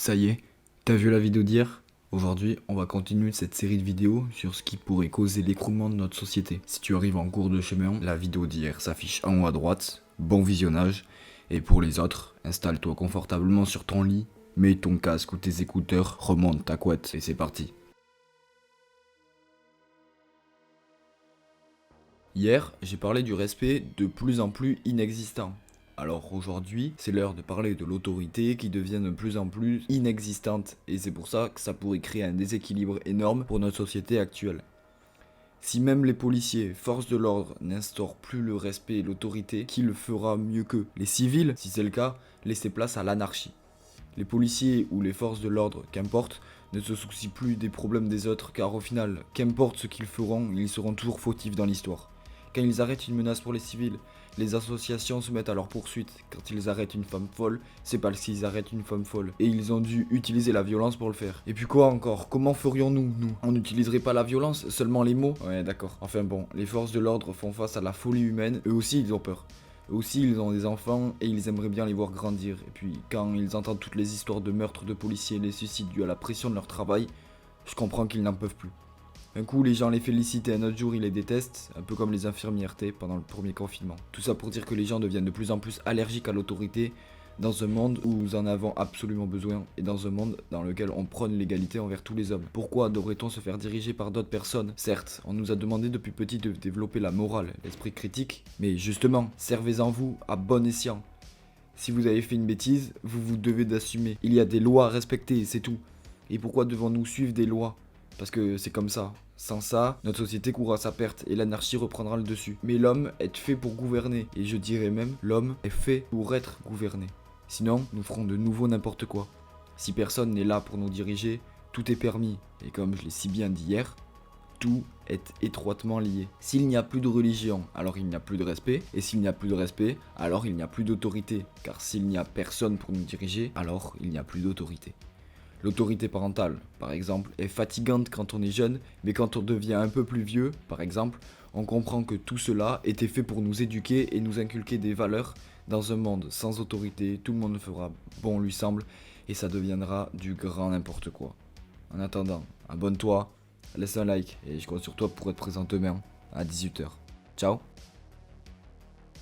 Ça y est, t'as vu la vidéo d'hier? Aujourd'hui, on va continuer cette série de vidéos sur ce qui pourrait causer l'écroulement de notre société. Si tu arrives en cours de chemin, la vidéo d'hier s'affiche en haut à droite. Bon visionnage. Et pour les autres, installe-toi confortablement sur ton lit, mets ton casque ou tes écouteurs, remonte ta couette et c'est parti. Hier, j'ai parlé du respect de plus en plus inexistant. Alors aujourd'hui, c'est l'heure de parler de l'autorité qui devient de plus en plus inexistante et c'est pour ça que ça pourrait créer un déséquilibre énorme pour notre société actuelle. Si même les policiers, forces de l'ordre, n'instaurent plus le respect et l'autorité, qui le fera mieux qu'eux? Les civils, si c'est le cas, laissez place à l'anarchie. Les policiers ou les forces de l'ordre, qu'importe, ne se soucient plus des problèmes des autres car au final, qu'importe ce qu'ils feront, ils seront toujours fautifs dans l'histoire. Quand ils arrêtent une menace pour les civils, les associations se mettent à leur poursuite. Quand ils arrêtent une femme folle, c'est parce qu'ils arrêtent une femme folle. Et ils ont dû utiliser la violence pour le faire. Et puis quoi encore? Comment ferions-nous, nous? On n'utiliserait pas la violence, seulement les mots? Ouais, d'accord. Enfin bon, les forces de l'ordre font face à la folie humaine, eux aussi ils ont peur. Eux aussi ils ont des enfants et ils aimeraient bien les voir grandir. Et puis quand ils entendent toutes les histoires de meurtres de policiers et les suicides dus à la pression de leur travail, je comprends qu'ils n'en peuvent plus. Un coup, les gens les félicitent et un autre jour, ils les détestent, un peu comme les infirmières pendant le premier confinement. Tout ça pour dire que les gens deviennent de plus en plus allergiques à l'autorité dans un monde où nous en avons absolument besoin et dans un monde dans lequel on prône l'égalité envers tous les hommes. Pourquoi devrait-on se faire diriger par d'autres personnes? Certes, on nous a demandé depuis petit de développer la morale, l'esprit critique, mais justement, servez-en vous à bon escient. Si vous avez fait une bêtise, vous vous devez d'assumer. Il y a des lois à respecter, c'est tout. Et pourquoi devons-nous suivre des lois? Parce que c'est comme ça. Sans ça, notre société courra à sa perte et l'anarchie reprendra le dessus. Mais l'homme est fait pour gouverner. Et je dirais même, l'homme est fait pour être gouverné. Sinon, nous ferons de nouveau n'importe quoi. Si personne n'est là pour nous diriger, tout est permis. Et comme je l'ai si bien dit hier, tout est étroitement lié. S'il n'y a plus de religion, alors il n'y a plus de respect. Et s'il n'y a plus de respect, alors il n'y a plus d'autorité. Car s'il n'y a personne pour nous diriger, alors il n'y a plus d'autorité. L'autorité parentale, par exemple, est fatigante quand on est jeune, mais quand on devient un peu plus vieux, par exemple, on comprend que tout cela était fait pour nous éduquer et nous inculquer des valeurs. Dans un monde sans autorité, tout le monde fera bon lui semble, et ça deviendra du grand n'importe quoi. En attendant, abonne-toi, laisse un like, et je compte sur toi pour être présent demain à 18h. Ciao!